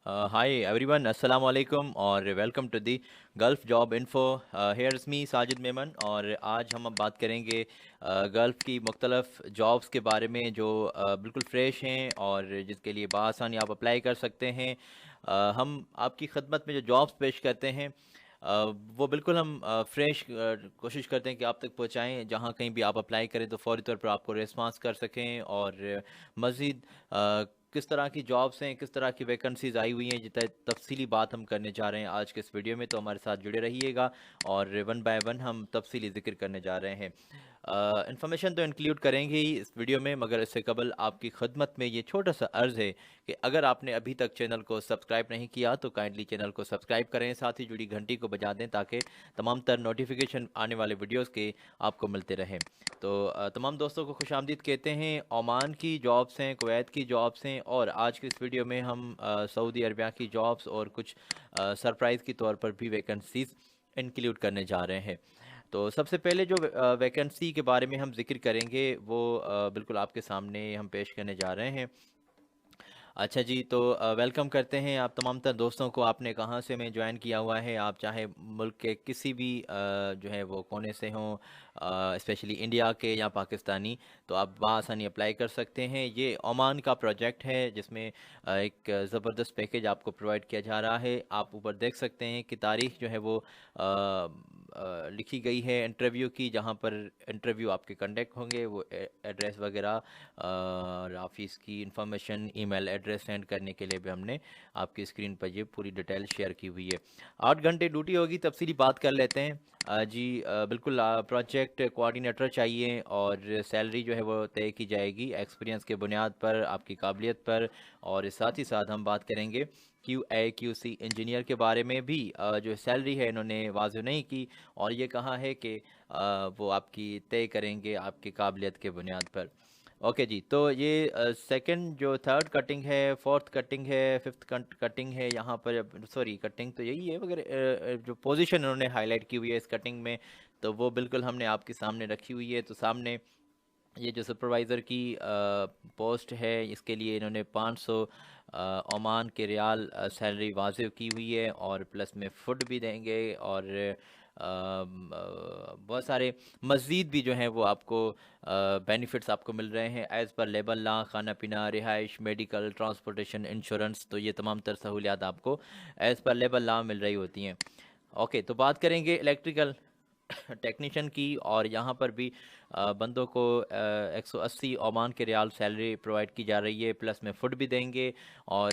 Hi everyone, Assalamu alaikum और welcome to the Gulf job info. Here is me Sajid Memon और आज हम अब बात करेंगे गल्फ़ की मुख्तलफ़ जॉब्स के बारे में जो बिल्कुल फ़्रेश हैं और जिसके लिए बआसानी आप अप्लाई कर सकते हैं। हम आपकी खिदमत में जो जॉब्स पेश करते हैं वो बिल्कुल हम फ़्रेश कोशिश करते हैं कि आप तक पहुँचाएँ। जहाँ कहीं भी आप अप्लाई करें तो फ़ौरी तौर पर आपको रिस्पॉन्स कर सकें और मज़ीद किस तरह की जॉब्स हैं, किस तरह की वैकेंसीज़ आई हुई हैं, तफ़सीली बात हम करने जा रहे हैं आज के इस वीडियो में। तो हमारे साथ जुड़े रहिएगा और वन बाय वन हम तफ़सीली ज़िक्र करने जा रहे हैं। इन्फॉर्मेशन तो इंक्लूड करेंगे ही इस वीडियो में, मगर इससे कबल आपकी खिदमत में ये छोटा-सा अर्ज़ है कि अगर आपने अभी तक चैनल को सब्सक्राइब नहीं किया तो काइंडली चैनल को सब्सक्राइब करें, साथ ही जुड़ी घंटी को बजा दें ताकि तमाम तर नोटिफ़िकेशन आने वाले वीडियोज़ के आपको मिलते रहें। तो तमाम दोस्तों को खुशामदीद कहते हैं। ओमान की जॉब्स हैं, कुवैत की जॉब्स हैं और आज के इस वीडियो में हम सऊदी अरबिया की जॉब्स और कुछ सरप्राइज़ के तौर पर भी वैकेंसीज़ इंक्लूड करने जा रहे हैं। तो सबसे पहले जो वैकेंसी के बारे में हम ज़िक्र करेंगे वो बिल्कुल आपके सामने हम पेश करने जा रहे हैं। अच्छा जी, तो वेलकम करते हैं आप तमाम तर दोस्तों को। आपने कहाँ से हमें जॉइन किया हुआ है, आप चाहे मुल्क के किसी भी जो है वो कोने से हों, स्पेशली इंडिया के या पाकिस्तानी, तो आप बआसानी अप्लाई कर सकते हैं। ये ओमान का प्रोजेक्ट है जिसमें एक ज़बरदस्त पैकेज आपको प्रोवाइड किया जा रहा है। आप ऊपर देख सकते हैं कि तारीख जो है वो लिखी गई है इंटरव्यू की, जहाँ पर इंटरव्यू आपके कंडक्ट होंगे। वो एड्रेस वगैरह और ऑफिस की इंफॉर्मेशन, ईमेल एड्रेस सेंड करने के लिए भी हमने आपकी स्क्रीन पर ये पूरी डिटेल शेयर की हुई है। 8 घंटे ड्यूटी होगी, तफसीली बात कर लेते हैं। जी बिल्कुल, प्रोजेक्ट कोऑर्डिनेटर चाहिए और सैलरी जो है वो तय की जाएगी एक्सपीरियंस के बुनियाद पर, आपकी काबिलियत पर। और साथ ही साथ हम बात करेंगे QA/QC इंजीनियर के बारे में भी। जो सैलरी है इन्होंने वाज़ेह नहीं की और ये कहा है कि वो आपकी तय करेंगे आपकी काबिलियत के बुनियाद पर। ओके जी, तो ये सेकंड जो थर्ड कटिंग है, फोर्थ कटिंग है, फिफ्थ कटिंग है, यहाँ पर सॉरी कटिंग तो यही है, मगर जो पोजीशन उन्होंने हाईलाइट की हुई है इस कटिंग में, तो वो बिल्कुल हमने आपके सामने रखी हुई है। तो सामने ये जो सुपरवाइज़र की पोस्ट है, इसके लिए इन्होंने 500 ओमान के रियाल सैलरी वाजिब की हुई है और प्लस में फ़ुड भी देंगे और बहुत सारे मज़ीद भी जो हैं वो आपको बेनिफिट्स आपको मिल रहे हैं एज़ पर लेबर लॉ। खाना पीना, रिहाइश, मेडिकल, ट्रांसपोर्टेशन, इंश्योरेंस, तो ये तमाम तर सहूलियात आपको एज़ पर लेबर लॉ मिल रही होती हैं। ओके, तो बात करेंगे इलेक्ट्रिकल टेक्नीशियन की और यहाँ पर भी बंदों को 180 ओमान के रियाल सैलरी प्रोवाइड की जा रही है, प्लस में फ़ुड भी देंगे। और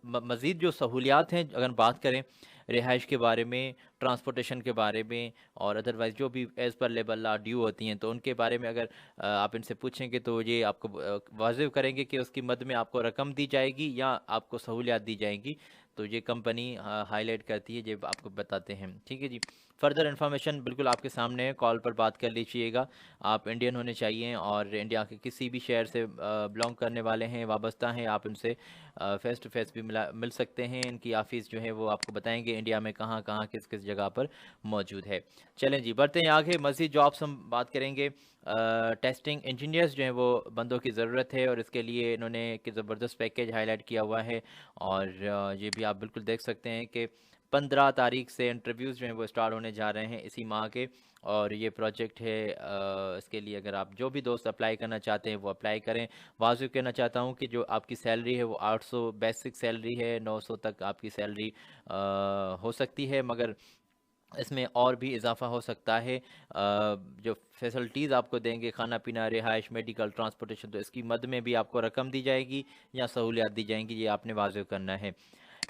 मज़ीद जो सहूलियात हैं अगर बात करें रिहाइश के बारे में, ट्रांसपोर्टेशन के बारे में और अदरवाइज़ जो भी as per labour law due होती हैं, तो उनके बारे में अगर आप इनसे पूछेंगे तो ये आपको वाज़िव करेंगे कि उसकी मद में आपको रकम दी जाएगी या आपको सहूलियात दी जाएंगी। तो ये कंपनी हाईलाइट करती है, ये आपको बताते हैं। ठीक है जी। फर्दर इन्फॉर्मेशन बिल्कुल आपके सामने है, कॉल पर बात कर लीजिएगा। आप इंडियन होने चाहिए और इंडिया के किसी भी शहर से बिलोंग करने वाले हैं, वाबस्ता हैं। आप उनसे फ़ेस टू फ़ेस भी मिल सकते हैं। इनकी ऑफ़िस जो है वो आपको बताएंगे इंडिया में कहाँ कहाँ किस किस जगह पर मौजूद है। चलें जी, बढ़ते हैं आगे। मज़ीद जॉब्स हम बात करेंगे। टेस्टिंग इंजीनियर्स जो हैं वो बंदों की ज़रूरत है और इसके लिए इन्होंने एक ज़बरदस्त पैकेज हाईलाइट किया हुआ है। और ये भी आप बिल्कुल देख सकते हैं कि 15 तारीख से इंटरव्यूज़ जो हैं वो स्टार्ट होने जा रहे हैं इसी माह के। और ये प्रोजेक्ट है, इसके लिए अगर आप जो भी दोस्त अप्लाई करना चाहते हैं वो अप्लाई करें। वाज़िव कहना चाहता हूँ कि जो आपकी सैलरी है वो 800 बेसिक सैलरी है, 900 तक आपकी सैलरी हो सकती है, मगर इसमें और भी इजाफा हो सकता है। जो फैसिलिटीज़ आपको देंगे, खाना पीना, रिहाइश, मेडिकल, ट्रांसपोर्टेशन, तो इसकी मद में भी आपको रकम दी जाएगी या सहूलियात दी जाएंगी, ये आपने वाज़िव करना है।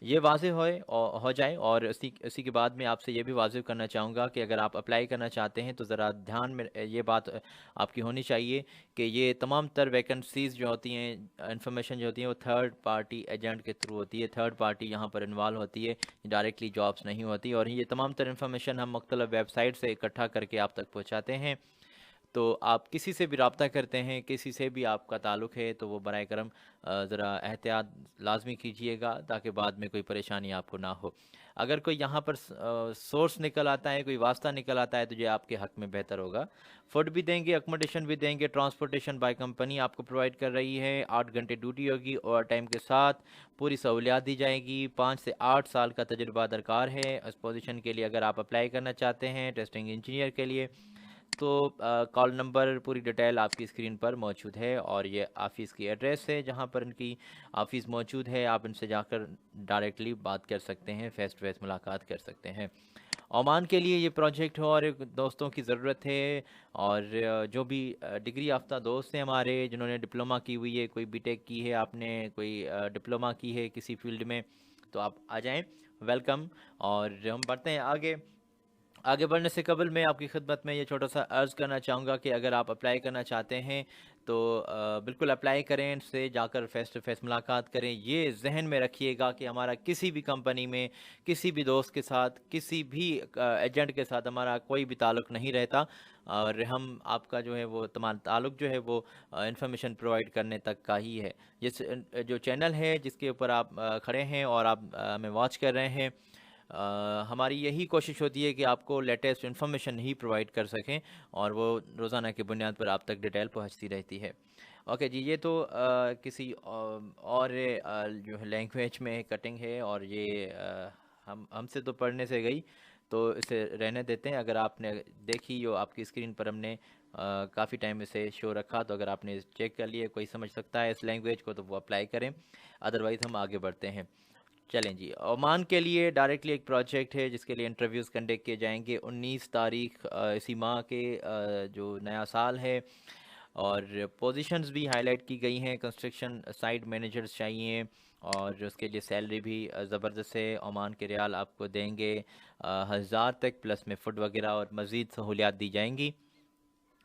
ये वाज़ेह होए औ हो जाए और इसी इसी के बाद मैं आपसे ये भी वाज़िव करना चाहूँगा कि अगर आप अप्लाई करना चाहते हैं तो ज़रा ध्यान में ये बात आपकी होनी चाहिए कि ये तमाम तर वैकेंसीज़ जो होती हैं, इन्फॉर्मेशन जो होती है वो थर्ड पार्टी एजेंट के थ्रू होती है। थर्ड पार्टी यहाँ पर इन्वॉल्व होती है, डायरेक्टली जॉब्स नहीं होती। और ये तमाम तर इन्फॉर्मेशन हम मुख्तलिफ वेबसाइट से इकट्ठा करके आप तक पहुँचाते हैं। तो आप किसी से भी रब्ता करते हैं, किसी से भी आपका ताल्लुक़ है, तो वो बराए करम ज़रा एहतियात लाज़मी कीजिएगा ताकि बाद में कोई परेशानी आपको ना हो। अगर कोई यहाँ पर सोर्स निकल आता है, कोई वास्ता निकल आता है तो ये आपके हक़ में बेहतर होगा। फूड भी देंगे, अकोमोडेशन भी देंगे, ट्रांसपोर्टेशन बाय कंपनी आपको प्रोवाइड कर रही है, 8 घंटे ड्यूटी होगी, ओवर टाइम के साथ पूरी सहूलियात दी जाएगी। 5 से 8 साल का तजुर्बा दरकार है इस पोजीशन के लिए। अगर आप अप्लाई करना चाहते हैं टेस्टिंग इंजीनियर के लिए, तो कॉल नंबर पूरी डिटेल आपकी स्क्रीन पर मौजूद है, और ये ऑफ़िस की एड्रेस है जहाँ पर इनकी ऑफ़िस मौजूद है। आप इनसे जाकर डायरेक्टली बात कर सकते हैं, फ़ेस टू फ़ेस मुलाकात कर सकते हैं। ओमान के लिए ये प्रोजेक्ट हो और दोस्तों की ज़रूरत है, और जो भी डिग्री याफ्ता दोस्त हैं हमारे जिन्होंने डिप्लोमा की हुई है, कोई बीटेक की है आपने, कोई डिप्लोमा की है किसी फील्ड में, तो आप आ जाएं, वेलकम। और हम बढ़ते हैं आगे। आगे बढ़ने से कबल मैं आपकी खिदमत में ये छोटा सा अर्ज़ करना चाहूँगा कि अगर आप अप्लाई करना चाहते हैं तो बिल्कुल अप्लाई करें, इनसे जाकर फ़ेस टू फ़ेस मुलाकात करें। ये ज़हन में रखिएगा कि हमारा किसी भी कंपनी में, किसी भी दोस्त के साथ, किसी भी एजेंट के साथ हमारा कोई भी ताल्लुक़ नहीं रहता, और हम आपका जो है वो तमाम ताल्लुक़ जो है वो इन्फॉर्मेशन प्रोवाइड करने तक का ही है। जिस जो चैनल है जिसके ऊपर आप खड़े हैं और आप हमें वॉच कर रहे हैं, हमारी यही कोशिश होती है कि आपको लेटेस्ट इन्फॉर्मेशन ही प्रोवाइड कर सकें, और वो रोज़ाना की बुनियाद पर आप तक डिटेल पहुंचती रहती है। ओके जी, ये तो किसी और जो है लैंग्वेज में कटिंग है, और ये हमसे तो पढ़ने से गई, तो इसे रहने देते हैं। अगर आपने देखी जो आपकी स्क्रीन पर हमने काफ़ी टाइम इसे शो रखा, तो अगर आपने चेक कर लिया, कोई समझ सकता है इस लैंग्वेज को, तो वो अप्लाई करें, अदरवाइज़ हम आगे बढ़ते हैं। चलें जी, ओमान के लिए डायरेक्टली एक प्रोजेक्ट है जिसके लिए इंटरव्यूज़ कंडक्ट किए जाएंगे 19 तारीख इसी माह के, जो नया साल है, और पोजीशंस भी हाईलाइट की गई हैं। कंस्ट्रक्शन साइट मैनेजर्स चाहिए, और उसके लिए सैलरी भी ज़बरदस्त है। ओमान के रियाल आपको देंगे 1000 तक, प्लस में फ़ूड वगैरह और मज़ीद सहूलियात दी जाएंगी।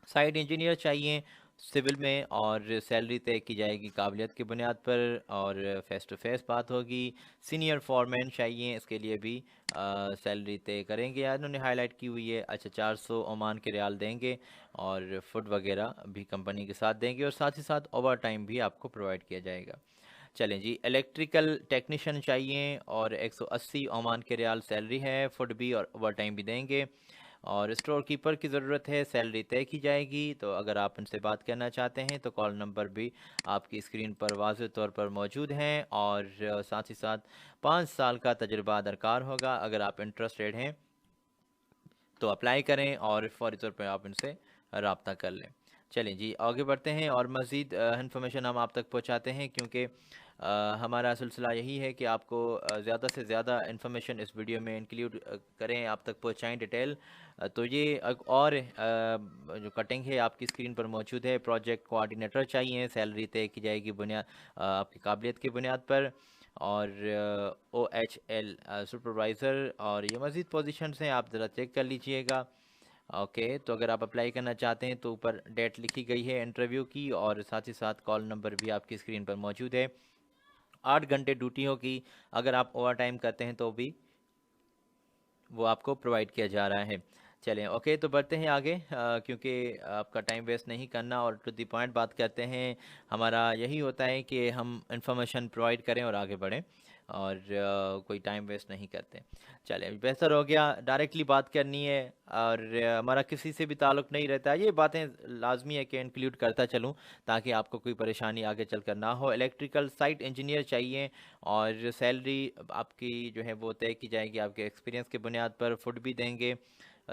साइट इंजीनियर चाहिए सिविल में, और सैलरी तय की जाएगी काबिलियत की बुनियाद पर, और फ़ेस टू फेस बात होगी। सीनियर फॉरमैन चाहिए, इसके लिए भी सैलरी तय करेंगे, या इन्होंने हाईलाइट की हुई है। अच्छा, 400 ओमान के रियाल देंगे, और फूड वगैरह भी कंपनी के साथ देंगे, और साथ ही साथ ओवर टाइम भी आपको प्रोवाइड किया जाएगा। चलें जी, इलेक्ट्रिकल टेक्नीशियन चाहिए, और 180 ओमान के रियाल सैलरी है, फूड भी और ओवर टाइम भी देंगे, और स्टोर कीपर की ज़रूरत है, सैलरी तय की जाएगी। तो अगर आप उनसे बात करना चाहते हैं तो कॉल नंबर भी आपकी स्क्रीन पर वाज़ेह तौर पर मौजूद हैं, और साथ ही साथ 5 साल का तजुर्बा दरकार होगा। अगर आप इंटरेस्टेड हैं तो अप्लाई करें, और फ़ौरी तौर पर आप इनसे रब्ता कर लें। चलें जी, आगे बढ़ते हैं, और मज़ीद इन्फॉर्मेशन हम आप तक पहुँचाते हैं, क्योंकि हमारा सिलसिला यही है कि आपको ज़्यादा से ज़्यादा इन्फॉर्मेशन इस वीडियो में इंक्लूड करें, आप तक पहुँचाएँ डिटेल। तो ये एक और जो कटिंग है आपकी स्क्रीन पर मौजूद है। प्रोजेक्ट कोऑर्डिनेटर चाहिए, सैलरी तय की जाएगी बुनियाद आपकी काबिलियत की बुनियाद पर, और OHL सुपरवाइज़र, और ये मज़ीद पोजीशंस हैं, आप ज़रा चेक कर लीजिएगा। ओके, तो अगर आप अप्लाई करना चाहते हैं तो ऊपर डेट लिखी गई है इंटरव्यू की, और साथ ही साथ कॉल नंबर भी आपकी स्क्रीन पर मौजूद है। 8 घंटे ड्यूटियों की, अगर आप ओवर टाइम करते हैं तो भी वो आपको प्रोवाइड किया जा रहा है। चलें, ओके, तो बढ़ते हैं आगे, क्योंकि आपका टाइम वेस्ट नहीं करना, और टू द पॉइंट बात करते हैं। हमारा यही होता है कि हम इंफॉर्मेशन प्रोवाइड करें और आगे बढ़ें, और कोई टाइम वेस्ट नहीं करते। चलें, बेहतर हो गया, डायरेक्टली बात करनी है, और हमारा किसी से भी ताल्लुक़ नहीं रहता। ये बातें लाजमी है कि इंक्लूड करता चलूँ, ताकि आपको कोई परेशानी आगे चल कर ना हो। इलेक्ट्रिकल साइट इंजीनियर चाहिए, और सैलरी आपकी जो है वो तय की जाएगी आपके एक्सपीरियंस की बुनियाद पर, फूड भी देंगे।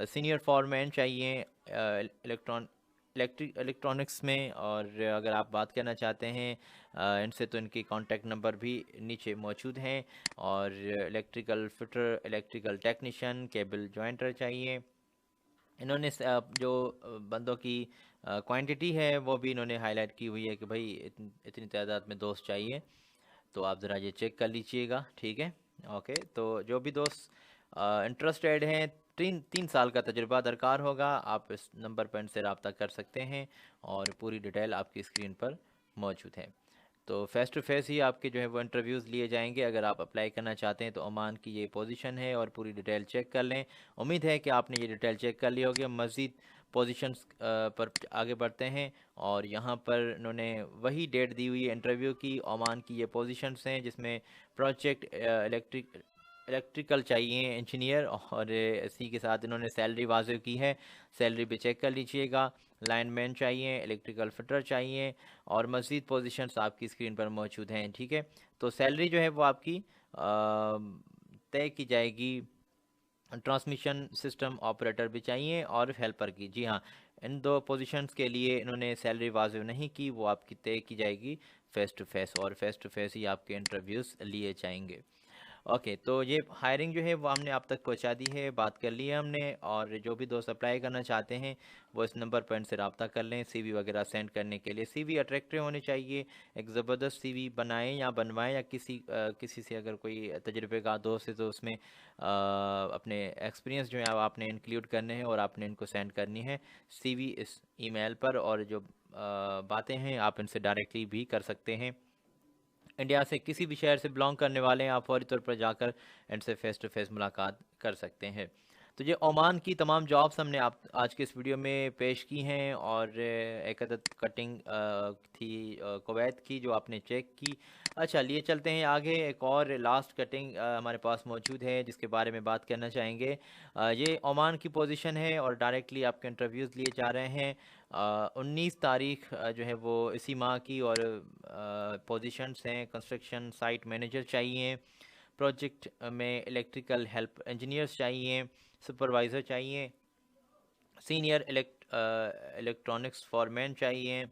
सीनियर फॉरमैन चाहिए इलेक्ट्रॉनिक्स में, और अगर आप बात करना चाहते हैं इनसे, तो इनकी कॉन्टैक्ट नंबर भी नीचे मौजूद हैं। और electrical fitter, electrical technician, cable jointer चाहिए। इन्होंने जो बंदों की क्वांटिटी है वो भी इन्होंने हाईलाइट की हुई है कि भाई इतनी तादाद में दोस्त चाहिए, तो आप ज़रा ये चेक कर लीजिएगा, ठीक है। ओके, तो जो भी दोस्त इंटरेस्टेड हैं, 3 साल का तजुर्बा दरकार होगा, आप इस नंबर पर इनसे रब्ता कर सकते हैं, और पूरी डिटेल आपकी स्क्रीन पर मौजूद है। तो फ़ेस टू फेस ही आपके जो है वो इंटरव्यूज़ लिए जाएंगे। अगर आप अप्लाई करना चाहते हैं तो ओमान की ये पोजीशन है, और पूरी डिटेल चेक कर लें। उम्मीद है कि आपने ये डिटेल चेक कर ली होगी। मज़ीद पोजीशंस पर आगे बढ़ते हैं। और यहाँ पर इन्होंने वही डेट दी हुई है इंटरव्यू की। ओमान की ये पोजीशंस हैं जिसमें प्रोजेक्ट इलेक्ट्रिकल चाहिए इंजीनियर, और इसी के साथ इन्होंने सैलरी वाजिब की है। सैलरी भी चेक कर लीजिएगा। लाइनमैन चाहिए, इलेक्ट्रिकल फिटर चाहिए, और मज़ीद पोजीशंस आपकी स्क्रीन पर मौजूद हैं। ठीक है, तो सैलरी जो है वो आपकी तय की जाएगी। ट्रांसमिशन सिस्टम ऑपरेटर भी चाहिए और हेल्पर की। जी हाँ, इन दो पोजीशंस के लिए इन्होंने सैलरी वाजिब नहीं की, वो आपकी तय की जाएगी फ़ेस टू फेस, और फेस टू फेस ही आपके इंटरव्यूज़ लिए जाएंगे। ओके, तो ये हायरिंग जो है वो हमने आप तक पहुंचा दी है, बात कर ली है हमने। और जो भी दोस्त अप्लाई करना चाहते हैं वो इस नंबर पर इनसे रब्ता कर लें सीवी वगैरह सेंड करने के लिए। सीवी अट्रैक्टिव होनी चाहिए, एक ज़बरदस्त सीवी बनाएं या बनवाएं, या किसी से अगर कोई तजुर्बेकार दोस्त है तो उसमें अपने एक्सपीरियंस जो है वो आपने इंक्लूड करने हैं और आपने इनको सेंड करनी है सीवी इस ईमेल पर। और जो बातें हैं आप इनसे डायरेक्टली भी कर सकते हैं। इंडिया से किसी भी शहर से बिलोंग करने वाले हैं, आप फौरी तौर पर जाकर इनसे फ़ेस टू फेस मुलाकात कर सकते हैं। तो ये ओमान की तमाम जॉब्स हमने आप आज के इस वीडियो में पेश की हैं। और एक अदद कटिंग थी कुवैत की जो आपने चेक की। अच्छा, लिए चलते हैं आगे। एक और लास्ट कटिंग हमारे पास मौजूद है जिसके बारे में बात करना चाहेंगे। ये ओमान की पोजीशन है और डायरेक्टली आपके इंटरव्यूज़ लिए जा रहे हैं। 19 तारीख जो है वो इसी माह की। और पोजीशंस हैं, कंस्ट्रक्शन साइट मैनेजर चाहिए, प्रोजेक्ट में इलेक्ट्रिकल हेल्प इंजीनियर्स चाहिए, सुपरवाइज़र चाहिए, सीनियर इलेक्ट्रॉनिक्स फॉरमैन चाहिए।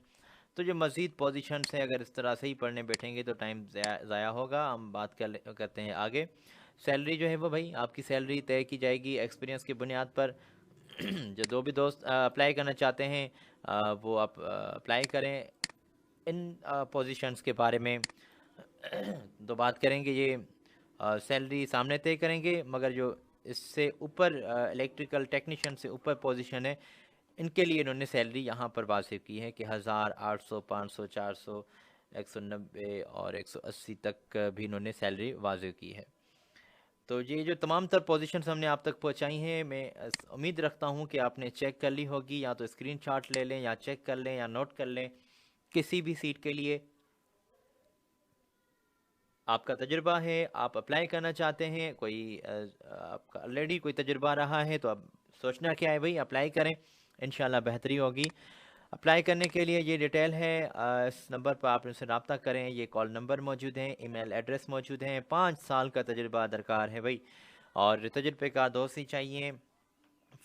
तो जो मज़ीद पोजीशंस हैं, अगर इस तरह से ही पढ़ने बैठेंगे तो टाइम ज़ाया होगा। हम बात करते हैं आगे। सैलरी जो है वो भाई आपकी सैलरी तय की जाएगी एक्सपीरियंस की बुनियाद पर। जो भी दोस्त अप्लाई करना चाहते हैं वो आप अप्लाई करें। इन पोजीशंस के बारे में तो बात करेंगे। ये सैलरी सामने तय करेंगे, मगर जो इससे ऊपर इलेक्ट्रिकल टेक्नीशियन से ऊपर पोजीशन है, इनके लिए इन्होंने सैलरी यहाँ पर वाजिब की है कि 1000, 800, 500, 400, 190 और 180 तक भी इन्होंने सैलरी वाजिब की है। तो ये जो तमाम तर पोजीशंस हमने आप तक पहुँचाई हैं, मैं उम्मीद रखता हूँ कि आपने चेक कर ली होगी। या तो स्क्रीनशॉट ले लें, या चेक कर लें, या नोट कर लें। किसी भी सीट के लिए आपका तजुर्बा है, आप अप्लाई करना चाहते हैं, कोई आपका ऑलरेडी कोई तजुर्बा रहा है, तो अब सोचना क्या है भाई, अप्लाई करें, इंशाल्लाह बेहतरी होगी। अप्लाई करने के लिए ये डिटेल है, इस नंबर पर आप इनसे रब्ता करें। ये कॉल नंबर मौजूद हैं, ईमेल एड्रेस मौजूद हैं। 5 साल का तजुर्बा दरकार है भाई, और तजुर्बे का दोस्त ही चाहिए।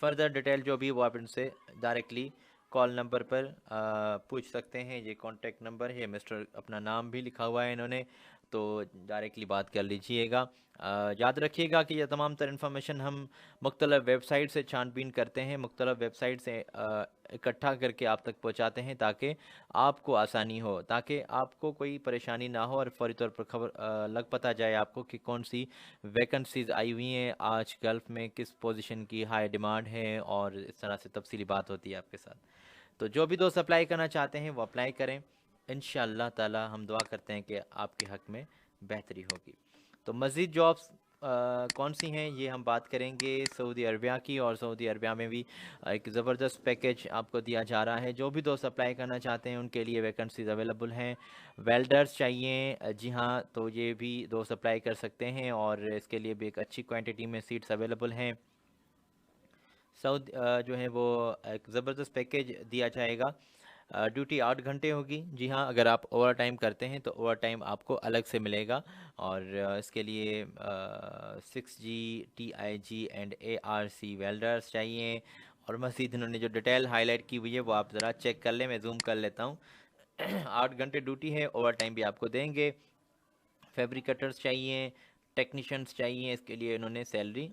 फर्दर डिटेल जो भी वो आप इनसे डायरेक्टली कॉल नंबर पर पूछ सकते हैं। ये कॉन्टैक्ट नंबर है, मिस्टर अपना नाम भी लिखा हुआ है इन्होंने, तो डायरेक्टली बात कर लीजिएगा। याद रखिएगा कि यह तमाम तर इन्फॉर्मेशन हम मुख्तलिफ़ वेबसाइट से छानबीन करते हैं, मुख्तलिफ़ वेबसाइट से इकट्ठा करके आप तक पहुंचाते हैं, ताकि आपको आसानी हो, ताकि आपको कोई परेशानी ना हो, और फौरी तौर पर खबर लग पता जाए आपको कि कौन सी वैकेंसीज़ आई हुई हैं आज गल्फ़ में, किस पोजीशन की हाई डिमांड है, और इस तरह से तफसीली बात होती है आपके साथ। तो जो भी दोस्त अप्लाई करना चाहते हैं वो अप्लाई करें। इंशाअल्लाह ताला हम दुआ करते हैं कि आपके हक़ में बेहतरी होगी। तो मज़ीद जॉब्स कौन सी हैं ये हम बात करेंगे सऊदी अरबिया की। और सऊदी अरबिया में भी एक ज़बरदस्त पैकेज आपको दिया जा रहा है। जो भी दोस्त अप्लाई करना चाहते हैं उनके लिए वैकेंसीज़ अवेलेबल हैं। वेल्डर्स चाहिए, जी हाँ, तो ये भी दोस्त अप्लाई कर सकते हैं, और इसके लिए भी एक अच्छी क्वांटिटी में सीट्स अवेलेबल हैं। जो है वो एक ज़बरदस्त पैकेज दिया जाएगा। ड्यूटी 8 घंटे होगी। जी हाँ, अगर आप ओवर टाइम करते हैं तो ओवर टाइम आपको अलग से मिलेगा। और इसके लिए 6G, TIG and ARC welders चाहिए। और मज़ीद इन्होंने जो डिटेल हाईलाइट की हुई है वो आप ज़रा चेक कर लें, मैं जूम कर लेता हूँ। 8 घंटे ड्यूटी है, ओवर टाइम भी आपको देंगे। फैब्रिकेटर्स चाहिए, टेक्नीशियंस चाहिए, इसके लिए इन्होंने सैलरी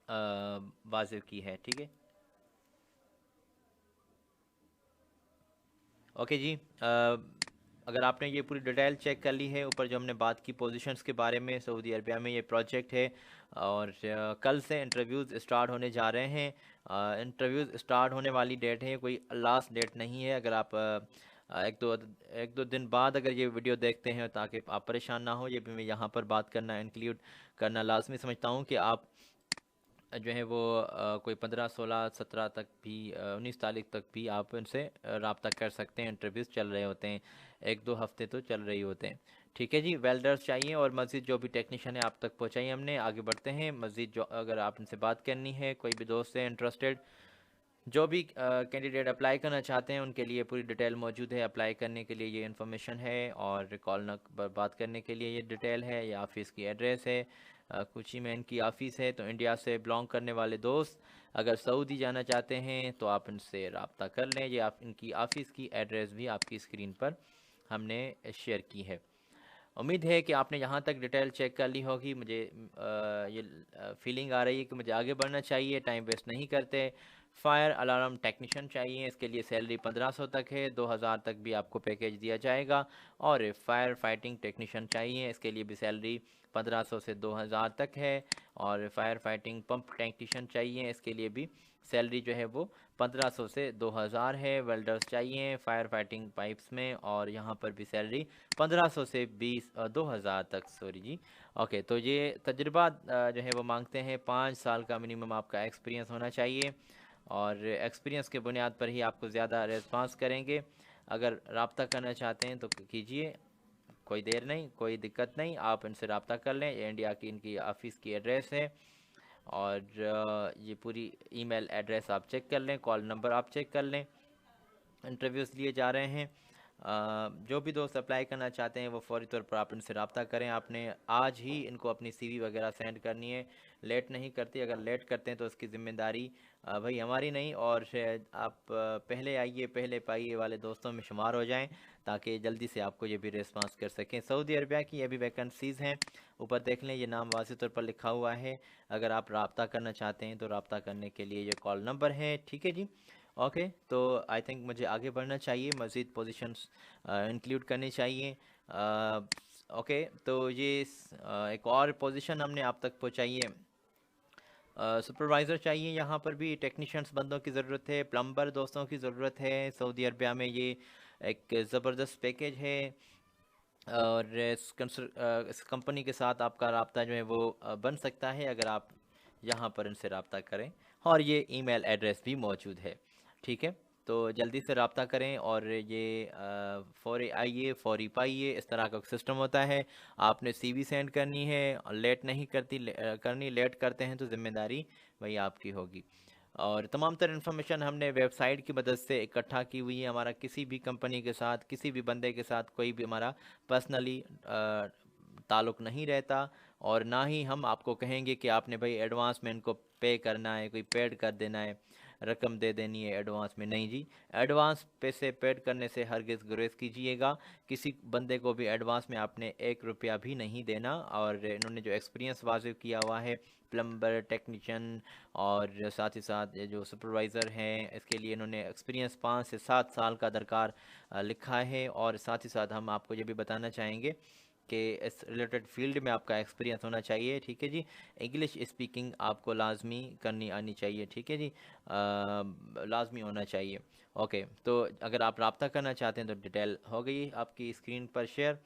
वाजिब की है। ठीक है, ओके जी। अगर आपने ये पूरी डिटेल चेक कर ली है, ऊपर जो हमने बात की पोजीशंस के बारे में, सऊदी अरबिया में ये प्रोजेक्ट है, और कल से इंटरव्यूज़ स्टार्ट होने जा रहे हैं। इंटरव्यूज़ स्टार्ट होने वाली डेट है, कोई लास्ट डेट नहीं है। अगर आप एक दो दिन बाद अगर ये वीडियो देखते हैं, ताकि आप परेशान ना हो, ये भी मैं यहाँ पर बात करना इंक्लूड करना लाजमी समझता हूँ कि आप जो है वो कोई 15, 16, 17 तक भी 19 तारीख तक भी आप उनसे रब्ता कर सकते हैं। इंटरव्यूज़ चल रहे होते हैं, 1-2 हफ्ते तो चल रही होते हैं। ठीक है जी, वेल्डर्स चाहिए और मज़ीद जो भी टेक्नीशियन है आप तक पहुँचाइए हमने। आगे बढ़ते हैं, मज़ीद जो अगर आप इनसे बात करनी है, कोई भी दोस्त है इंटरेस्टेड, जो भी कैंडिडेट अप्लाई करना चाहते हैं उनके लिए पूरी डिटेल मौजूद है। अप्लाई करने के लिए ये इन्फॉर्मेशन है और कॉल न बात करने के लिए ये डिटेल है। ये ऑफ़िस की एड्रेस है, कोची में इनकी ऑफ़िस है। तो इंडिया से बिलोंग करने वाले दोस्त अगर सऊदी जाना चाहते हैं तो आप इनसे रब्ता कर लें। ये आप इनकी ऑफ़िस की एड्रेस भी आपकी स्क्रीन पर हमने शेयर की है। उम्मीद है कि आपने यहाँ तक डिटेल चेक कर ली होगी। मुझे ये फीलिंग आ रही है कि मुझे आगे बढ़ना चाहिए, टाइम वेस्ट नहीं करते। फायर अलार्म टेक्नीशियन चाहिए, इसके लिए सैलरी 1500 तक है, 2000 तक भी आपको पैकेज दिया जाएगा। और फायर फाइटिंग टेक्नीशियन चाहिए, इसके लिए भी सैलरी 1500 से 2000 तक है। और फायर फाइटिंग पंप टेक्नीशियन चाहिए, इसके लिए भी सैलरी जो है वो 1500 से 2000 है। वेल्डर्स चाहिए फायर फाइटिंग पाइप्स में, और यहाँ पर भी सैलरी 1500 से 2000 तक, सॉरी जी। ओके, तो ये तजुर्बा जो है वो मांगते हैं, 5 साल का मिनिमम आपका एक्सपीरियंस होना चाहिए और एक्सपीरियंस के बुनियाद पर ही आपको ज़्यादा रिस्पांस करेंगे। अगर रब्ता करना चाहते हैं तो कीजिए, कोई देर नहीं, कोई दिक्कत नहीं, आप इनसे रब्ता कर लें। ये इंडिया की इनकी ऑफ़िस की एड्रेस है और ये पूरी ईमेल एड्रेस आप चेक कर लें, कॉल नंबर आप चेक कर लें। इंटरव्यूज़ लिए जा रहे हैं। जो भी दोस्त अप्लाई करना चाहते हैं वो फ़ौरी तौर पर आप इनसे रब्ता करें। आपने आज ही इनको अपनी सीवी वगैरह सेंड करनी है, लेट नहीं करती। अगर लेट करते हैं तो उसकी ज़िम्मेदारी भाई हमारी नहीं, और शायद आप पहले आइए पहले पाइए वाले दोस्तों में शुमार हो जाएं, ताकि जल्दी से आपको ये भी रिस्पांस कर सकें। सऊदी अरबिया की ये भी वैकेंसीज़ हैं, ऊपर देख लें, ये नाम वाज़ेह तौर पर लिखा हुआ है। अगर आप रब्ता करना चाहते हैं तो रब्ता करने के लिए ये कॉल नंबर है। ठीक है जी। ओके, तो आई थिंक मुझे आगे बढ़ना चाहिए, मज़ीद पोजीशंस इंक्लूड करनी चाहिए। ओके, तो ये एक और पोजीशन हमने आप तक पहुंचाई है। सुपरवाइज़र चाहिए, यहाँ पर भी टेक्नीशियंस बंदों की ज़रूरत है, प्लम्बर दोस्तों की ज़रूरत है। सऊदी अरबिया में ये एक ज़बरदस्त पैकेज है और इस कंपनी के साथ आपका रब्ता जो है वो बन सकता है अगर आप यहाँ पर इनसे रब्ता करें, और ये ईमेल एड्रेस भी मौजूद है। ठीक है, तो जल्दी से रब्ता करें और ये फौरी आइए फौरी पाइए, इस तरह का सिस्टम होता है। आपने सीवी सेंड करनी है, लेट नहीं करनी, लेट करते हैं तो ज़िम्मेदारी वही आपकी होगी। और तमाम तर इन्फॉर्मेशन हमने वेबसाइट की मदद से इकट्ठा की हुई है। हमारा किसी भी कंपनी के साथ, किसी भी बंदे के साथ कोई भी हमारा पर्सनली ताल्लुक़ नहीं रहता, और ना ही हम आपको कहेंगे कि आपने भाई एडवांस में इनको पे करना है, कोई पेड कर देना है, रकम दे देनी है एडवांस में। नहीं जी, एडवांस पैसे पेड करने से हरगिज़ गुरेज कीजिएगा। किसी बंदे को भी एडवांस में आपने 1 रुपया भी नहीं देना। और इन्होंने जो एक्सपीरियंस वाजिब किया हुआ है, प्लम्बर, टेक्नीशियन और साथ ही साथ ये जो सुपरवाइज़र हैं, इसके लिए इन्होंने एक्सपीरियंस 5 से 7 साल का दरकार लिखा है। और साथ ही साथ हम आपको ये भी बताना चाहेंगे कि इस रिलेटेड फील्ड में आपका एक्सपीरियंस होना चाहिए। ठीक है जी, इंग्लिश स्पीकिंग आपको लाजमी करनी आनी चाहिए। ठीक है जी, लाजमी होना चाहिए। ओके, तो अगर आप रब्ता करना चाहते हैं तो डिटेल हो गई आपकी स्क्रीन पर शेयर।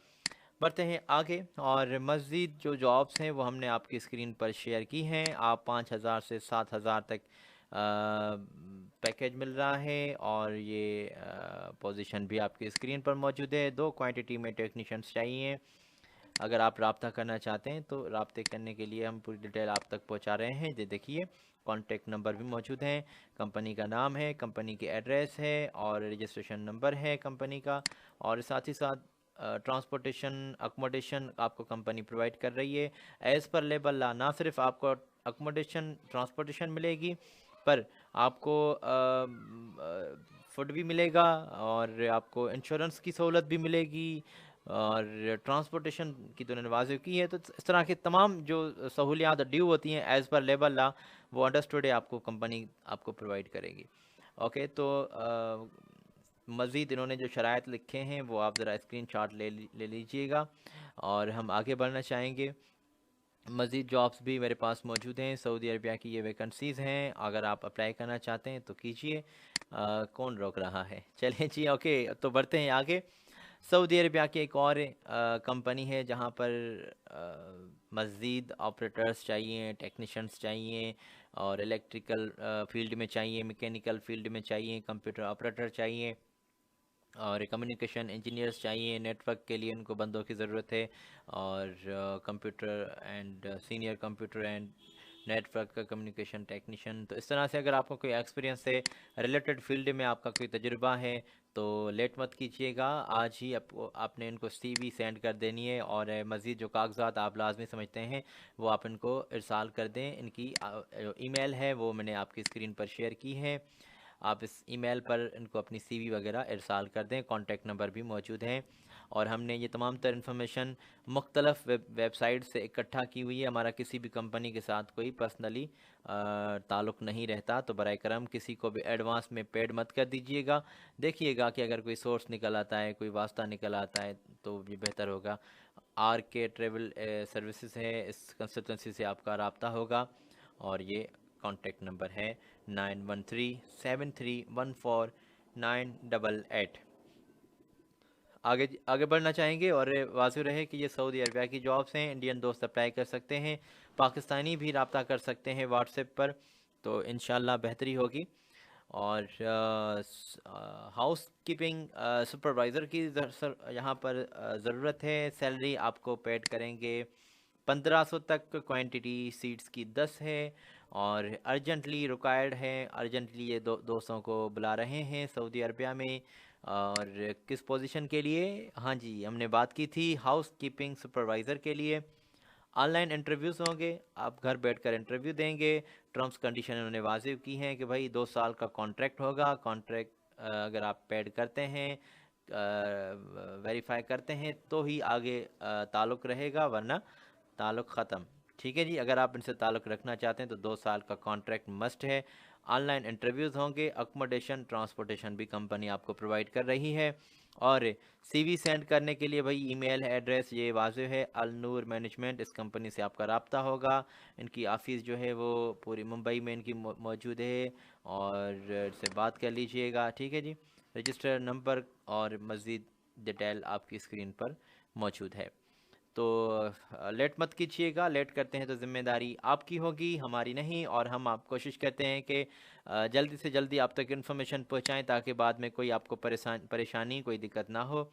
बढ़ते हैं आगे, और मज़ीद जो जॉब्स हैं वो हमने आपकी स्क्रीन पर शेयर की हैं। आप 5000 से 7000 तक पैकेज मिल रहा है, और ये पोजीशन भी आपकी स्क्रीन पर मौजूद है। 2 क्वांटिटी में टेक्नीशियंस चाहिए। अगर आप रब्ता करना चाहते हैं तो रब्ते करने के लिए हम पूरी डिटेल आप तक पहुंचा रहे हैं। ये देखिए, कॉन्टैक्ट नंबर भी मौजूद हैं, कंपनी का नाम है, कंपनी की एड्रेस है और रजिस्ट्रेशन नंबर है कंपनी का। और साथ ही साथ ट्रांसपोर्टेशन अकोमोडेशन आपको कंपनी प्रोवाइड कर रही है एज़ पर लेबल ला। ना सिर्फ आपको अकोमोडेशन ट्रांसपोर्टेशन मिलेगी, पर आपको फूड भी मिलेगा, और आपको इंश्योरेंस की सहूलत भी मिलेगी, और ट्रांसपोर्टेशन की तो उन्होंने वाज़ेह की है। तो इस तरह के तमाम जो सहूलियात ड्यू होती हैं एज़ पर लेबल ला, वो अंडरस्टूड है, आपको कंपनी आपको प्रोवाइड करेगी। ओके, तो मज़ीद इन्होंने जो शराइत लिखे हैं वो आप ज़रा स्क्रीनशॉट ले लीजिएगा, और हम आगे बढ़ना चाहेंगे। मज़ीद जॉब्स भी मेरे पास मौजूद हैं, सऊदी अरबिया की ये वैकेंसीज़ हैं। अगर आप अप्लाई करना चाहते हैं तो कीजिए, कौन रोक रहा है। चलें जी, ओके, तो बढ़ते हैं आगे। सऊदी अरबिया की एक और कंपनी है जहाँ पर मज़ीद ऑपरेटर्स चाहिए, टेक्नीशियंस चाहिए, और इलेक्ट्रिकल फील्ड में चाहिए, मैकेनिकल फील्ड में चाहिए, कंप्यूटर ऑपरेटर चाहिए, और कम्युनिकेशन इंजीनियर्स चाहिए। नेटवर्क के लिए उनको बंदों की ज़रूरत है, और computer and senior computer and network का कम्युनिकेशन टेक्नीशियन। तो इस तरह से अगर आपको कोई एक्सपीरियंस है, रिलेटेड फील्ड में आपका कोई तजुर्बा है, तो लेट मत कीजिएगा, आज ही आपने इनको सीवी सेंड कर देनी है, और मज़ीद जो कागजात आप लाजमी समझते हैं वो आप इनको इरसाल कर दें। इनकी ईमेल है वो मैंने आपकी स्क्रीन पर शेयर की है, आप इस ईमेल पर इनको अपनी सीवी वगैरह इरसाल कर दें। कॉन्टैक्ट नंबर भी मौजूद हैं, और हमने ये तमाम तर इन्फॉर्मेशन मुख्तलफ़ वेबसाइट से इकट्ठा की हुई है। हमारा किसी भी कंपनी के साथ कोई पर्सनली ताल्लुक़ नहीं रहता, तो बराए करम किसी को भी एडवांस में पेड मत कर दीजिएगा। देखिएगा कि अगर कोई सोर्स निकल आता है, कोई वास्ता निकल आता है, तो ये बेहतर होगा। आर के ट्रेवल सर्विसेज है, इस कंसल्टेंसी से आपका रब्ता होगा, और ये कॉन्टैक्ट नंबर है 9137314988। आगे आगे बढ़ना चाहेंगे, और वाज़ेह रहे कि ये सऊदी अरबिया की जॉब्स हैं, इंडियन दोस्त अप्लाई कर सकते हैं, पाकिस्तानी भी रब्ता कर सकते हैं व्हाट्सएप पर, तो इंशाल्लाह बेहतरी होगी। और हाउस कीपिंग सुपरवाइज़र की यहाँ पर ज़रूरत है। सैलरी आपको पेड करेंगे 1500 तक, क्वांटिटी सीट्स की 10 है, और अर्जेंटली रिक्वायर्ड है, अर्जेंटली ये दोस्तों को बुला रहे हैं सऊदी अरबिया में। और किस पोजीशन के लिए? हाँ जी, हमने बात की थी हाउस कीपिंग सुपरवाइज़र के लिए। ऑनलाइन इंटरव्यूज़ होंगे, आप घर बैठकर इंटरव्यू देंगे। टर्म्स कंडीशन उन्होंने वाजिब की हैं कि भाई 2 साल का कॉन्ट्रैक्ट होगा। कॉन्ट्रैक्ट अगर आप पेड करते हैं, वेरीफाई करते हैं, तो ही आगे ताल्लुक़ रहेगा, वरना ताल्लुक़ ख़त्म। ठीक है जी, अगर आप इनसे ताल्लुक़ रखना चाहते हैं तो 2 साल का कॉन्ट्रैक्ट मस्ट है। ऑनलाइन इंटरव्यूज़ होंगे, अकोमोडेशन ट्रांसपोर्टेशन भी कंपनी आपको प्रोवाइड कर रही है। और सीवी सेंड करने के लिए भाई ईमेल एड्रेस ये वाज़ेह है, अल नूर मैनेजमेंट, इस कंपनी से आपका रब्ता होगा। इनकी ऑफ़िस जो है वो पूरी मुंबई में इनकी मौजूद है, और इससे बात कर लीजिएगा। ठीक है जी, रजिस्टर नंबर और मज़ीद डिटेल आपकी स्क्रीन पर मौजूद है। तो लेट मत कीजिएगा, लेट करते हैं तो ज़िम्मेदारी आपकी होगी, हमारी नहीं। और हम आप कोशिश करते हैं कि जल्दी से जल्दी आप तक इन्फॉर्मेशन पहुंचाएं, ताकि बाद में कोई आपको परेशानी, कोई दिक्कत ना हो।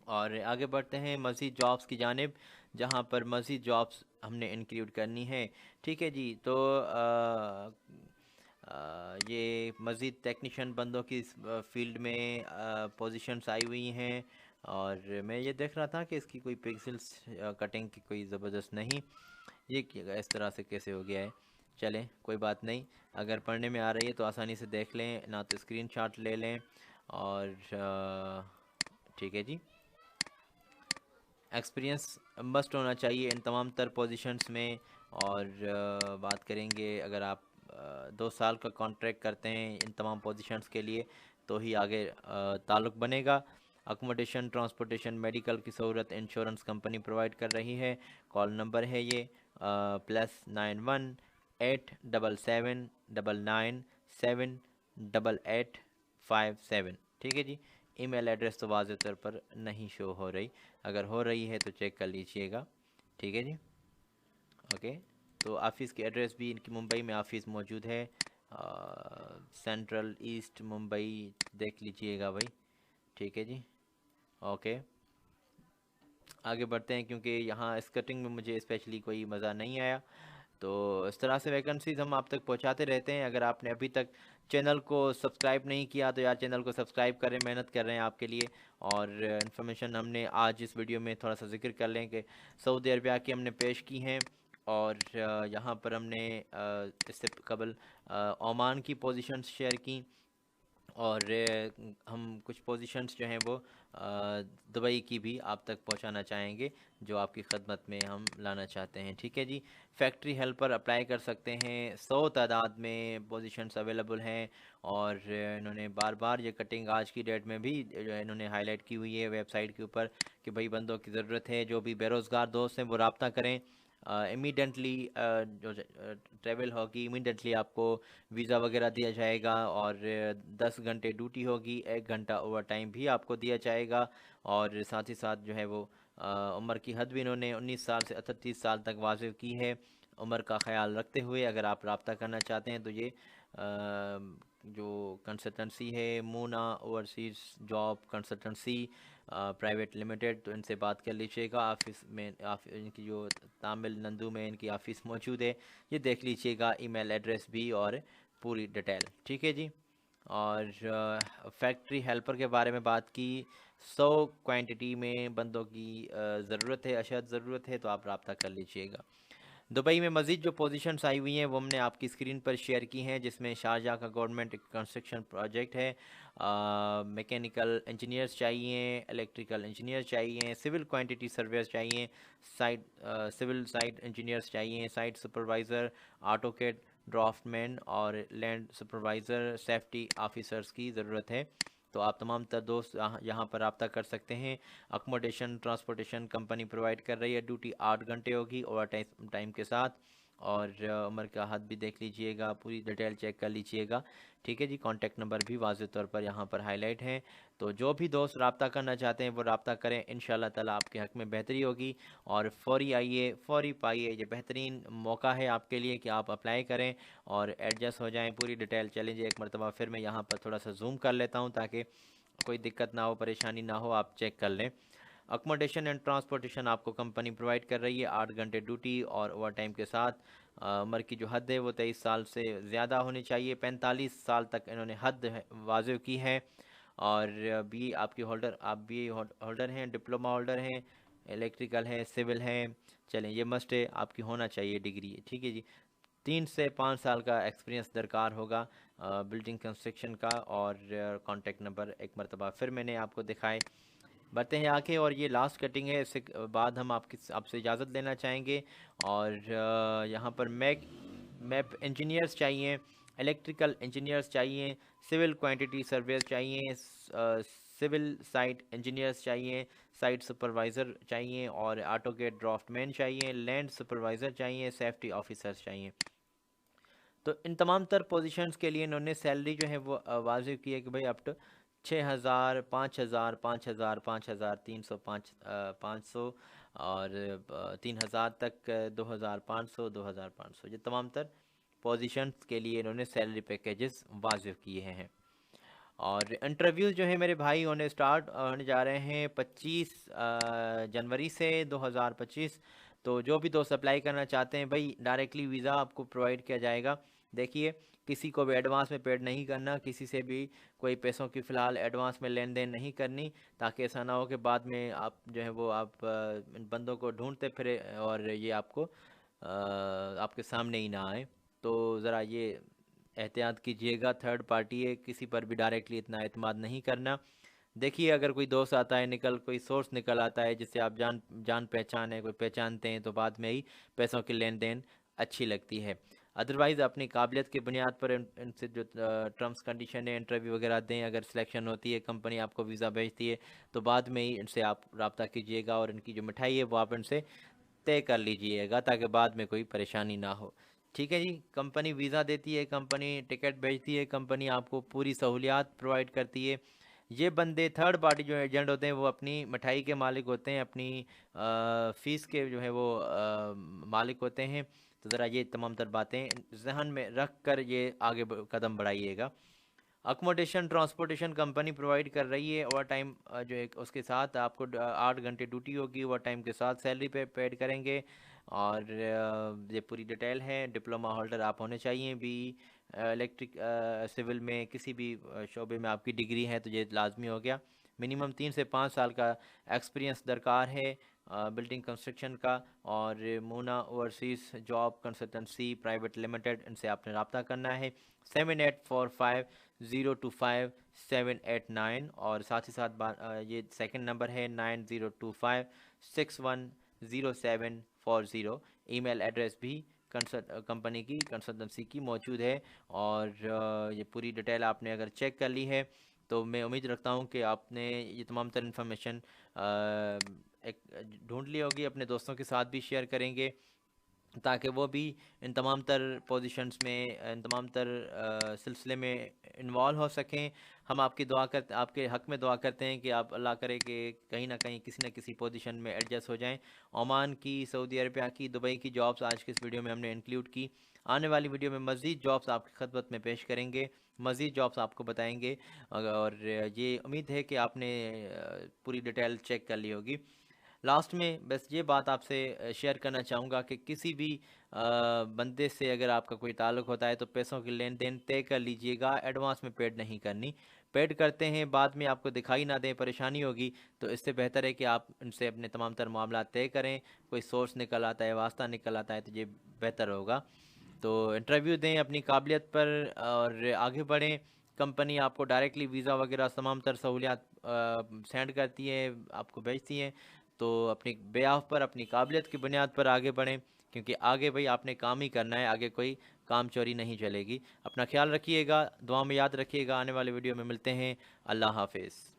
और आगे बढ़ते हैं मज़ीद जॉब्स की जानिब, जहां पर मज़ीद जॉब्स हमने इंक्लूड करनी है। ठीक है जी, तो ये मज़ीद टेक्नीशियन बंदों की फील्ड में पोजीशंस आई हुई हैं, और मैं ये देख रहा था कि इसकी कोई पिक्सल्स कटिंग की कोई ज़बरदस्त नहीं, ये इस तरह से कैसे हो गया है। चलें, कोई बात नहीं, अगर पढ़ने में आ रही है तो आसानी से देख लें, ना तो स्क्रीनशॉट ले लें। और ठीक है जी, एक्सपीरियंस मस्ट होना चाहिए इन तमाम तर पोजीशंस में। और बात करेंगे, अगर आप 2 साल का कॉन्ट्रैक्ट करते हैं इन तमाम पोजीशंस के लिए, तो ही आगे ताल्लुक़ बनेगा। अकोमोडेशन ट्रांसपोर्टेशन मेडिकल की सहूलत इंश्योरेंस कंपनी प्रोवाइड कर रही है। कॉल नंबर है ये +91 87799 78857। ठीक है जी, ईमेल एड्रेस तो वाज़ेह तौर पर नहीं शो हो रही, अगर हो रही है तो चेक कर लीजिएगा। ठीक है जी, ओके। तो ऑफ़िस की एड्रेस भी इनकी मुंबई में ऑफ़िस मौजूद है, सेंट्रल ईस्ट मुंबई, देख लीजिएगा भाई। ठीक है जी, ओके। आगे बढ़ते हैं, क्योंकि यहाँ स्कटिंग में मुझे स्पेशली कोई मज़ा नहीं आया। तो इस तरह से वैकेंसीज़ हम आप तक पहुँचाते रहते हैं। अगर आपने अभी तक चैनल को सब्सक्राइब नहीं किया तो यार चैनल को सब्सक्राइब करें, मेहनत कर रहे हैं आपके लिए। और इन्फॉर्मेशन हमने आज इस वीडियो में थोड़ा सा जिक्र कर लें कि सऊदी अरबिया की हमने पेश की हैं, और यहाँ पर हमने इससे कबल ओमान की पोजीशंस शेयर की, और हम कुछ पोजीशंस जो हैं वो दुबई की भी आप तक पहुंचाना चाहेंगे, जो आपकी खदमत में हम लाना चाहते हैं। ठीक है जी, फैक्ट्री हेल्पर अप्लाई कर सकते हैं, 100 तादाद में पोजीशंस अवेलेबल हैं। और इन्होंने बार बार ये कटिंग आज की डेट में भी जो है इन्होंने हाईलाइट की हुई है वेबसाइट के ऊपर, कि भाई बंदों की ज़रूरत है। जो भी बेरोज़गार दोस्त हैं वो रब्ता करें। इमीडियटली जो ट्रेवल होगी, इमीडियटली आपको वीज़ा वगैरह दिया जाएगा, और 10 घंटे ड्यूटी होगी, 1 घंटा ओवर टाइम भी आपको दिया जाएगा। और साथ ही साथ जो है वो उम्र की हद भी इन्होंने 19 साल से 38 साल तक वाजिब की है। उम्र का ख्याल रखते हुए अगर आप रब्ता करना चाहते हैं तो ये जो कंसल्टेंसी है Muna overseas job consultancy private limited, तो इनसे बात कर लीजिएगा। ऑफिस में इनकी जो तामिल नंदू में इनकी ऑफिस मौजूद है, ये देख लीजिएगा, ईमेल एड्रेस भी और पूरी डिटेल। ठीक है जी। और फैक्ट्री हेल्पर के बारे में बात की, 100 क्वांटिटी में बंदों की ज़रूरत है, अशद ज़रूरत है, तो आप रब्ता कर लीजिएगा। दुबई में मज़ीद जो पोजीशंस आई हुई हैं वो हमने आपकी स्क्रीन पर शेयर की हैं, जिसमें शारजाह का गवर्नमेंट कंस्ट्रक्शन प्रोजेक्ट है। मैकेनिकल इंजीनियर्स चाहिए, इलेक्ट्रिकल इंजीनियर चाहिए, सिविल क्वांटिटी सर्वेयर्स चाहिए, साइट सिविल साइट इंजीनियर्स चाहिए, साइट सुपरवाइज़र, ऑटोकेड ड्राफ्टमैन और लैंड सुपरवाइज़र, सेफ्टी ऑफिसर्स की ज़रूरत है। तो आप तमाम तर दोस्त यहाँ पर रब्ता कर सकते हैं। अकोमोडेशन ट्रांसपोर्टेशन कंपनी प्रोवाइड कर रही है। ड्यूटी 8 घंटे होगी ओवर टाइम के साथ। और उम्र का हद भी देख लीजिएगा, पूरी डिटेल चेक कर लीजिएगा। ठीक है जी। कॉन्टैक्ट नंबर भी वाज़ेह तौर पर यहाँ पर हाईलाइट हैं। तो जो भी दोस्त रब्ता करना चाहते हैं वो रब्ता करें, इंशाल्लाह ताला आपके हक़ में बेहतरी होगी। और फ़ौरी आइए, फ़ौरी पाइए, ये बेहतरीन मौका है आपके लिए कि आप अप्लाई करें और एडजस्ट हो जाएं। पूरी डिटेल चलें जी, एक मरतबा फिर मैं यहाँ पर थोड़ा सा जूम कर लेता हूँ ताकि कोई दिक्कत ना हो, परेशानी ना हो, आप चेक कर लें। अकोमोडेशन एंड ट्रांसपोर्टेशन आपको कंपनी प्रोवाइड कर रही है, 8 घंटे ड्यूटी और ओवर टाइम के साथ। उम्र की जो हद है वो 23 साल से ज़्यादा होनी चाहिए। 45 साल तक इन्होंने हद वाज़ेह की है। और बी आपकी होल्डर, आप बी होल्डर हैं, डिप्लोमा होल्डर हैं, इलेक्ट्रिकल हैं, सिविल हैं, चलें ये मस्ट है, आपकी होना चाहिए डिग्री। ठीक है जी। 3 से 5 साल का एक्सपीरियंस दरकार होगा बिल्डिंग कंस्ट्रक्शन का। और कॉन्टैक्ट नंबर एक मरतबा फिर मैंने आपको दिखाए। बढ़ते हैं आगे, और ये लास्ट कटिंग है, इससे बाद हम आपसे इजाज़त लेना चाहेंगे। और यहाँ पर मैप इंजीनियर्स चाहिए, इलेक्ट्रिकल इंजीनियर्स चाहिए, सिविल क्वांटिटी सर्वेयर चाहिए, सिविल साइट इंजीनियर्स चाहिए, साइट सुपरवाइज़र चाहिए और ऑटोकेड ड्राफ्टमैन चाहिए, लैंड सुपरवाइज़र चाहिए, सेफ्टी ऑफिसर्स चाहिए। तो इन तमाम तर पोजीशंस के लिए इन्होंने सैलरी जो है वो वाजिब की है कि भाई अप टू 6,000, 5,000, 5,000, 5,000, 300, 500 और 3,000 तक, 2,500, 2,500, ये तमाम तर पोजीशंस के लिए इन्होंने सैलरी पैकेजेस वाजिब किए हैं। और इंटरव्यू जो है मेरे भाई होने स्टार्ट होने जा रहे हैं 25 जनवरी से 2025। तो जो भी दोस्त अप्लाई करना चाहते हैं भाई, डायरेक्टली वीज़ा आपको प्रोवाइड किया जाएगा। देखिए, किसी को भी एडवांस में पेड नहीं करना, किसी से भी कोई पैसों की फ़िलहाल एडवांस में लेन देन नहीं करनी, ताकि ऐसा ना हो कि बाद में आप जो है वो आप इन बंदों को ढूंढते फिरे और ये आपको आपके सामने ही ना आए। तो ज़रा ये एहतियात कीजिएगा, थर्ड पार्टी है, किसी पर भी डायरेक्टली इतना एतमाद नहीं करना। देखिए, अगर कोई दोस्त आता है, कोई सोर्स निकल आता है जिससे आप जान पहचान है, कोई पहचानते हैं, तो बाद में ही पैसों की लेन देन अच्छी लगती है। अदरवाइज़ अपनी काबिलियत की बुनियाद पर इनसे जो टर्म्स कंडीशन है, इंटरव्यू वगैरह दें, अगर सिलेक्शन होती है, कंपनी आपको वीज़ा भेजती है, तो बाद में ही इनसे आप रब्ता कीजिएगा और इनकी जो मिठाई है वो आप इनसे तय कर लीजिएगा, ताकि बाद में कोई परेशानी ना हो। ठीक है जी। कंपनी वीज़ा देती है, कंपनी टिकट भेजती है, कंपनी आपको पूरी सहूलियात प्रोवाइड करती है। ये बंदे थर्ड पार्टी जो एजेंट होते हैं वो अपनी मिठाई के मालिक होते हैं, अपनी फ़ीस के जो है वो मालिक होते हैं। तो ज़रा ये तमाम तर बातें जहन में रख कर ये आगे कदम बढ़ाइएगा। अकोमोडेशन ट्रांसपोर्टेशन कंपनी प्रोवाइड कर रही है। ओवर टाइम जो एक उसके साथ आपको 8 घंटे ड्यूटी होगी, ओवर टाइम के साथ सैलरी पे पेड करेंगे। और ये पूरी डिटेल है। डिप्लोमा होल्डर आप होने चाहिए भी, इलेक्ट्रिक सिविल में किसी भी शोबे में आपकी डिग्री है तो ये लाजमी हो गया। मिनिमम 3 से 5 साल का एक्सपीरियंस दरकार है बिल्डिंग कंस्ट्रक्शन का। और Muna overseas job consultancy private limited, इनसे आपने रब्ता करना है। 7845 और साथ ही साथ ये सेकंड नंबर है 9025610740। ईमेल एड्रेस भी कंपनी की कंसल्टेंसी की मौजूद है। और ये पूरी डिटेल आपने अगर चेक कर ली है तो मैं उम्मीद रखता हूँ कि आपने ये तमाम तर इन्फॉर्मेशन एक ढूंढ ली होगी, अपने दोस्तों के साथ भी शेयर करेंगे। ताकि वो भी इन तमाम तर पोजीशंस में, इन तमाम तर सिलसिले में इन्वॉल्व हो सकें। हम आपकी दुआ करते, आपके हक़ में दुआ करते हैं कि आप, अल्लाह करे कि कहीं ना कहीं किसी न किसी पोजीशन में एडजस्ट हो जाएं। ओमान की, सऊदी अरबिया की, दुबई की जॉब्स आज की इस वीडियो में हमने इंक्लूड की। आने वाली वीडियो में मज़ीद जॉब्स आपकी खिदमत में पेश करेंगे, मज़ीद जॉब्स आपको बताएंगे। और ये उम्मीद है कि आपने पूरी डिटेल चेक कर ली होगी। लास्ट में बस ये बात आपसे शेयर करना चाहूँगा कि किसी भी बंदे से अगर आपका कोई ताल्लुक़ होता है तो पैसों की लेन देन तय कर लीजिएगा, एडवांस में पेड नहीं करनी। पेड करते हैं, बाद में आपको दिखाई ना दें, परेशानी होगी, तो इससे बेहतर है कि आप उनसे अपने तमाम तर मामला तय करें। कोई सोर्स निकल आता है, वास्ता निकल आता है, तो ये बेहतर होगा। तो इंटरव्यू दें अपनी काबिलियत पर और आगे बढ़ें। कंपनी आपको डायरेक्टली वीज़ा वगैरह तमाम तर सहूलियात सेंड करती है, आपको भेजती हैं। तो अपनी बेआफ पर, अपनी काबिलियत की बुनियाद पर आगे बढ़ें, क्योंकि आगे भाई आपने काम ही करना है, आगे कोई काम चोरी नहीं चलेगी। अपना ख्याल रखिएगा, दुआ में याद रखिएगा। आने वाले वीडियो में मिलते हैं। अल्लाह हाफिज़।